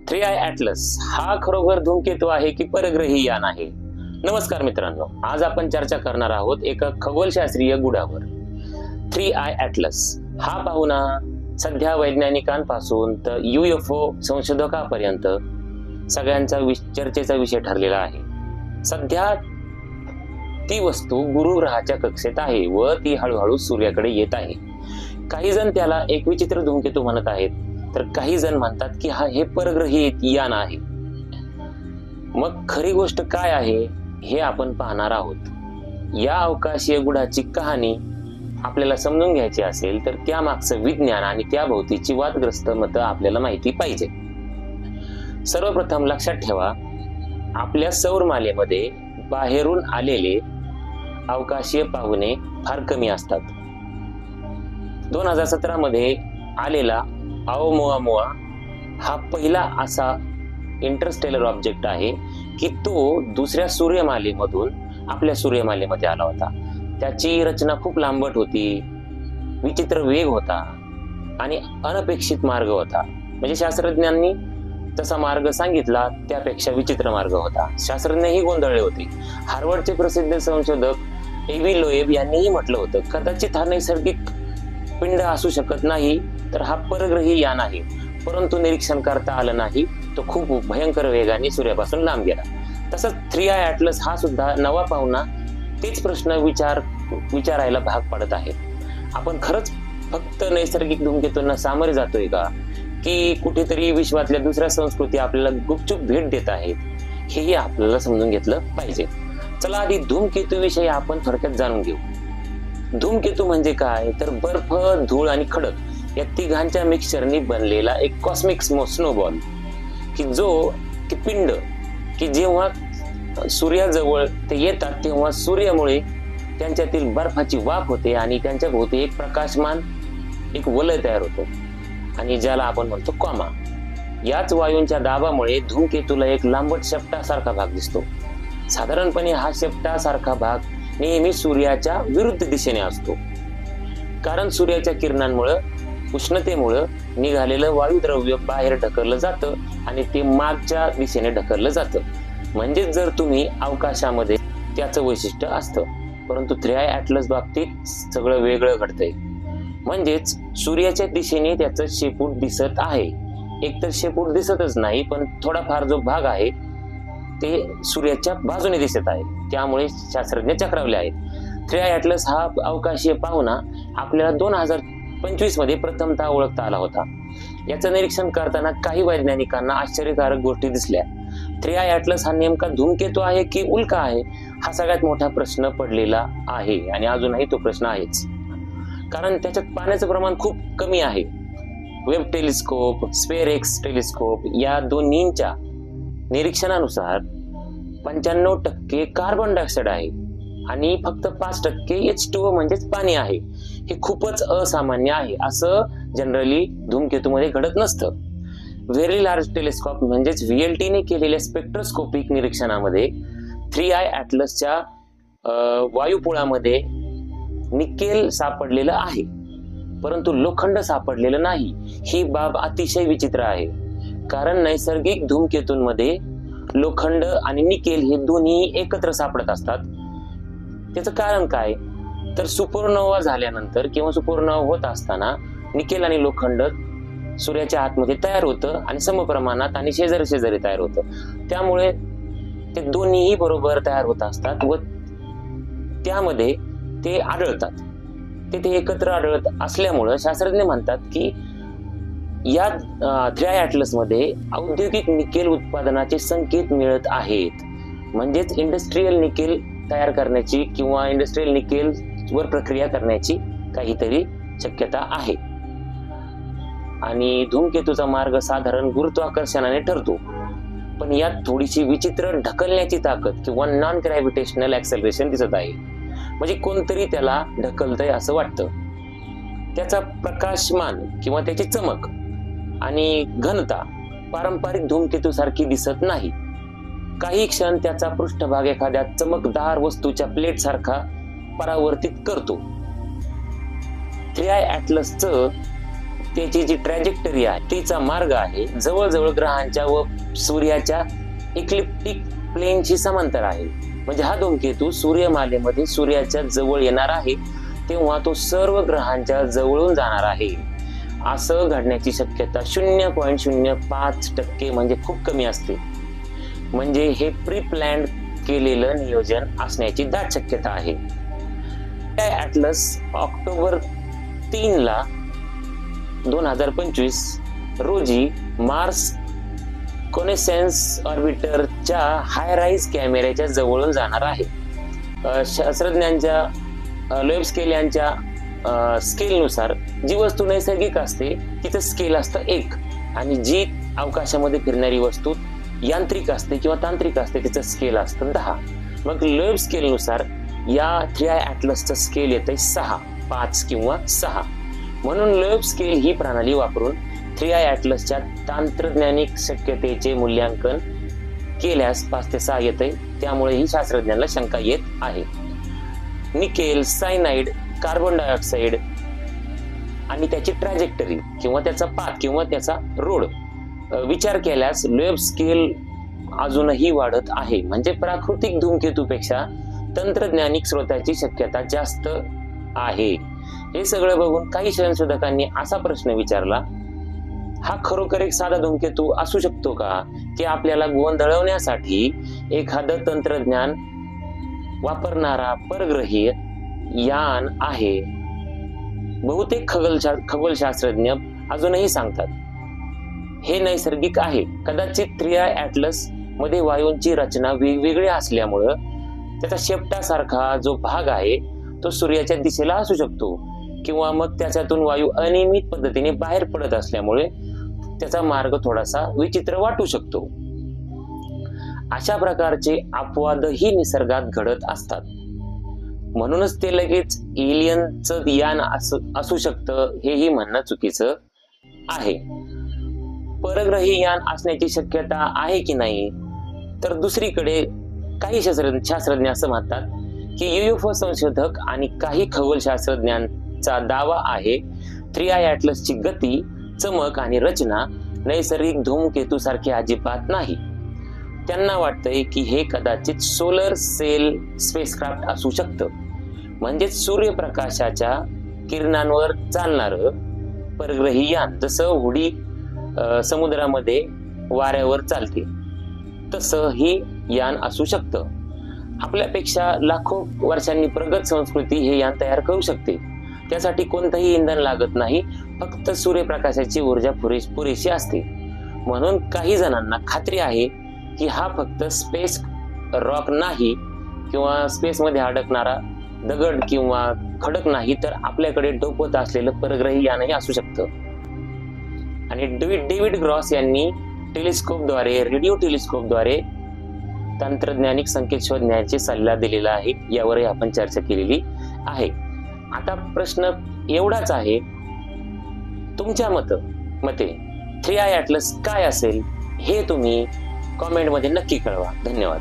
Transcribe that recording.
Three I atlas हा खरोखर धूमकेतू आहे की परग्रही यान आहे? नमस्कार मित्रांनो, आज आपण चर्चा करणार आहोत एका खगोलशास्त्रीय गुढावर. थ्री आय ॲटलस हा पाहुणा सध्या वैज्ञानिकांपासून तर UFO संशोधकापर्यंत सगळ्यांचा चर्चेचा विषय ठरलेला आहे. सध्या ती वस्तू गुरु ग्रहाच्या कक्षेत आहे व ती हळूहळू सूर्याकडे येत आहे. काही जण त्याला एक विचित्र धूमकेतू म्हणत आहेत, तर काही जण म्हणतात की हे परग्रही यान आहे. मग खरी गोष्ट काय आहे हे आपण पाहणार आहोत. या अवकाशीय गुढाची कहाणी आपल्याला समजून घ्यायची असेल तर त्यामागचं विज्ञान आणि त्याभोवतीची वादग्रस्त मतं आपल्याला माहिती पाहिजे. सर्वप्रथम लक्षात ठेवा, आपल्या सौरमालेमध्ये बाहेरून आलेले अवकाशीय पाहुणे फार कमी असतात. 2017 मध्ये आलेला ओumuamua हा पहिला असा इंटरस्टेलर ऑब्जेक्ट आहे की तो दुसऱ्या सूर्यमालेमधून आपल्या सूर्यमालेमध्ये आला होता. त्याची रचना खूप लांबट होती, विचित्र वेग होता आणि अनपेक्षित मार्ग होता. म्हणजे शास्त्रज्ञांनी तसा मार्ग सांगितला त्यापेक्षा विचित्र मार्ग होता. शास्त्रज्ञही गोंधळले होते. हार्वर्डचे प्रसिद्ध संशोधक एव्ही लोएब यांनीही म्हटलं होतं, कदाचित हा नैसर्गिक पिंड असू शकत नाही, तर हा परग्रही यान आहे. परंतु निरीक्षण करता आलं नाही. तो खूप भयंकर वेगाने सूर्यापासून लांब गेला. तसंच थ्री आय ॲटलस हा सुद्धा नवा पाहुणा तेच प्रश्न विचारायला भाग पडत आहे. आपण खरंच फक्त नैसर्गिक धूमकेतूंना सामोरे जातोय का, की कुठेतरी विश्वातल्या दुसऱ्या संस्कृती आपल्याला गुपचूप भेट देत आहेत, हेही आपल्याला समजून घेतलं पाहिजे. चला आधी धूमकेतू विषयी आपण थोडक्यात जाणून घेऊ. धूमकेतू म्हणजे काय, तर बर्फ, धूळ आणि खडक या तिघांच्या मिक्सचरनी बनलेला एक कॉस्मिक स्नोबॉल, की पिंड की जेव्हा सूर्याजवळ ते येतात तेव्हा सूर्यामुळे त्यांच्यातील बर्फाची वाफ होते आणि त्यांच्या भोवती एक प्रकाशमान एक वलय तयार होतो आणि ज्याला आपण म्हणतो कॉमा. याच वायूंच्या दाबामुळे धूमकेतूला एक लांबट शेपटासारखा भाग दिसतो. साधारणपणे हा शेपटासारखा भाग नेहमी सूर्याच्या विरुद्ध दिशेने असतो, कारण सूर्याच्या किरणांमुळे, उष्णतेमुळे निघालेलं वायुद्रव्य बाहेर ढकललं जातं आणि ते मागच्या दिशेने ढकललं जातं. म्हणजे जर तुम्ही अवकाशामध्ये त्याचं वैशिष्ट्य असतं. परंतु थ्री आय ॲटलस बाबतीत सगळं वेगळं घडतंय. म्हणजेच सूर्याच्या दिशेने त्याचं शेपूट दिसत आहे. एकतर शेपूट दिसतच नाही, पण थोडाफार जो भाग आहे ते सूर्याच्या बाजूने दिसत आहे. त्यामुळे शास्त्रज्ञ चक्रावले आहेत. थ्री आय ॲटलस हा अवकाशीय पाहुणा आपल्याला 2025 मध्ये प्रथमतः ओळखता आला होता. याचं निरीक्षण करताना काही वैज्ञानिकांना आश्चर्यकारक गोष्टी दिसल्या. थ्री आय ॲटलस हा नेमका धूमकेतू आहे की उल्का आहे, हा सगळ्यात मोठा प्रश्न पडलेला आहे आणि अजूनही तो प्रश्न आहेच. कारण त्याच्यात पाण्याचं प्रमाण खूप कमी आहे. वेब टेलिस्कोप, स्पेअरएक्स टेलिस्कोप या दोन्हींच्या निरीक्षणानुसार 95% कार्बन डायऑक्साईड आहे आणि फक्त 5% H2O म्हणजेच पाणी आहे. हे खूपच असामान्य आहे. असं जनरली धूमकेतूमध्ये घडत नसतं. व्हेरी लार्ज टेलिस्कोप म्हणजेच VLT ने केलेल्या स्पेक्ट्रोस्कोपिक निरीक्षणामध्ये थ्री आय ॲटलसच्या वायुपोळामध्ये निकेल सापडलेलं आहे, परंतु लोखंड सापडलेलं नाही. ही बाब अतिशय विचित्र आहे, कारण नैसर्गिक धूमकेतूंमध्ये लोखंड आणि निकेल हे दोन्ही एकत्र सापडत असतात. त्याचं कारण काय, तर सुपरनोवा झाल्यानंतर किंवा सुपरनोवा होत असताना निकेल आणि लोखंड सूर्याच्या आतमध्ये तयार होतं आणि समप्रमाणात आणि शेजारी शेजारी तयार होतं. त्यामुळे ते दोन्हीही बरोबर तयार होत असतात व त्यामध्ये ते आढळतात. ते एकत्र आढळत असल्यामुळं शास्त्रज्ञ म्हणतात की या थ्री आय ॲटलस मध्ये औद्योगिक निकेल उत्पादनाचे संकेत मिळत आहेत. म्हणजेच इंडस्ट्रियल निकेल तयार करण्याची किंवा इंडस्ट्रियल निकेल वर प्रक्रिया करण्याची काहीतरी शक्यता आहे. आणि धूमकेतूचा मार्ग साधारण गुरुत्वाकर्षणाने ठरतो, पण यात थोडीशी विचित्र ढकलण्याची ताकद किंवा नॉन ग्रॅव्हिटेशनल ऍक्सेलरेशन दिसत आहे. म्हणजे कोणतरी त्याला ढकलतंय असं वाटतं. त्याचा प्रकाशमान किंवा त्याची चमक आणि घनता पारंपरिक धूमकेतू सारखी दिसत नाही. काही क्षण त्याचा पृष्ठभाग एखाद्या चमकदार वस्तूच्या प्लेट सारखा परावर्तित करतो. थ्री आय ॲटलसचं त्याची जी ट्रॅजेक्टरी आहे, तिचा मार्ग आहे जवळजवळ ग्रहांच्या व सूर्याच्या इक्लिप्टिक प्लेनशी समांतर आहे. म्हणजे हा धूमकेतू सूर्यमालेमध्ये सूर्याच्या जवळ येणार आहे तेव्हा तो सर्व ग्रहांच्या जवळून जाणार आहे. असं घडण्याची शक्यता 0.05% म्हणजे खूप कमी असते. म्हणजे हे प्री प्लॅन्ड केलेलं नियोजन असण्याची दाट शक्यता आहे. ॲटलस ऑक्टोबर 3 2025 रोजी मार्स कोनेसेन्स ऑर्बिटरच्या हाय राईज कॅमेऱ्याच्या जवळून जाणार आहे. शास्त्रज्ञांच्या लोएब स्केल यांच्या स्केलनुसार जी वस्तू नैसर्गिक असते तिचं स्केल असतं 1 आणि जी अवकाशामध्ये फिरणारी वस्तू यांत्रिक असते किंवा तांत्रिक असते तिचं स्केल असतं 10. मग लोएब स्केलनुसार या 3i ॲटलसचं स्केल येतंय 6, 5 किंवा 6. म्हणून लोएब स्केल ही प्रणाली वापरून 3i ॲटलसच्या तंत्रज्ञानिक शक्यतेचे मूल्यांकन केल्यास 5 ते 6 येते. त्यामुळे ही शास्त्रज्ञांना शंका येत आहे. निकेल, सायनाइड, कार्बन डायऑक्साइड आणि त्याची ट्रॅजेक्टरी किंवा त्याचा पाथ किंवा त्याचा रोड विचार केल्यास लोएब स्केल अजूनही वाढत आहे. म्हणजे प्राकृतिक धूमकेतूपेक्षा तंत्रज्ञानिक स्रोताची शक्यता जास्त आहे. हे सगळं बघून काही संशोधकांनी असा प्रश्न विचारला, हा खरोखर एक साधा धूमकेतू असू शकतो का, की आपल्याला गोंधळवण्यासाठी एखादं तंत्रज्ञान वापरणारा परग्रही यान आहे? बहुतेक खगोलशास्त्रज्ञ अजूनही सांगतात हे नैसर्गिक आहे. कदाचित 3i ॲटलस मध्ये वायूंची रचना वेगवेगळी असल्यामुळं त्याचा शेपटासारखा जो भाग आहे तो सूर्याच्या दिशेला असू शकतो किंवा मग त्याच्यातून वायू अनियमित पद्धतीने बाहेर पडत असल्यामुळे त्याचा मार्ग थोडासा विचित्र वाटू शकतो. अशा प्रकारचे अपवादही निसर्गात घडत असतात. म्हणूनच ते लगेच एलियनचं यान असू शकतं हेही म्हणणं चुकीचं आहे. परग्रही यान असण्याची शक्यता आहे की नाही, तर दुसरीकडे काही शास्त्रज्ञ असं म्हणतात की UFO संशोधक आणि काही खगोलशास्त्रज्ञांचा दावा आहे 3i ॲटलसची गती, चमक आणि रचना नैसर्गिक धूमकेतू सारखी अजिबात नाही. त्यांना वाटतंय की हे कदाचित सोलर सेल स्पेसक्राफ्ट असू शकतं. म्हणजेच सूर्यप्रकाशाच्या किरणांवर चालणारं परग्रही यान. जसं होडी समुद्रामध्ये वाऱ्यावर चालते तसं ही यान असू शकतं. आपल्यापेक्षा लाखो वर्षांनी प्रगत संस्कृती हे यान तयार करू शकते. त्यासाठी कोणतंही इंधन लागत नाही, फक्त सूर्यप्रकाशाची ऊर्जा पुरेशी असते. म्हणून काही जणांना खात्री आहे की हा फक्त स्पेस रॉक नाही किंवा स्पेसमध्ये अडकणारा दगड किंवा खडक नाही, तर आपल्याकडे डोकवत असलेलं परग्रही यानही असू शकतं. आणि डेव्हिड ग्रॉस यांनी रेडिओ टेलिस्कोपद्वारे तंत्रज्ञानिक संकेत शोधण्याची सल्ला दिलेला आहे. यावरही आपण चर्चा केलेली आहे. आता प्रश्न एवढाच आहे, तुमच्या मते 3i ॲटलस काय असेल हे तुम्ही कॉमेंटमध्ये नक्की कळवा. धन्यवाद.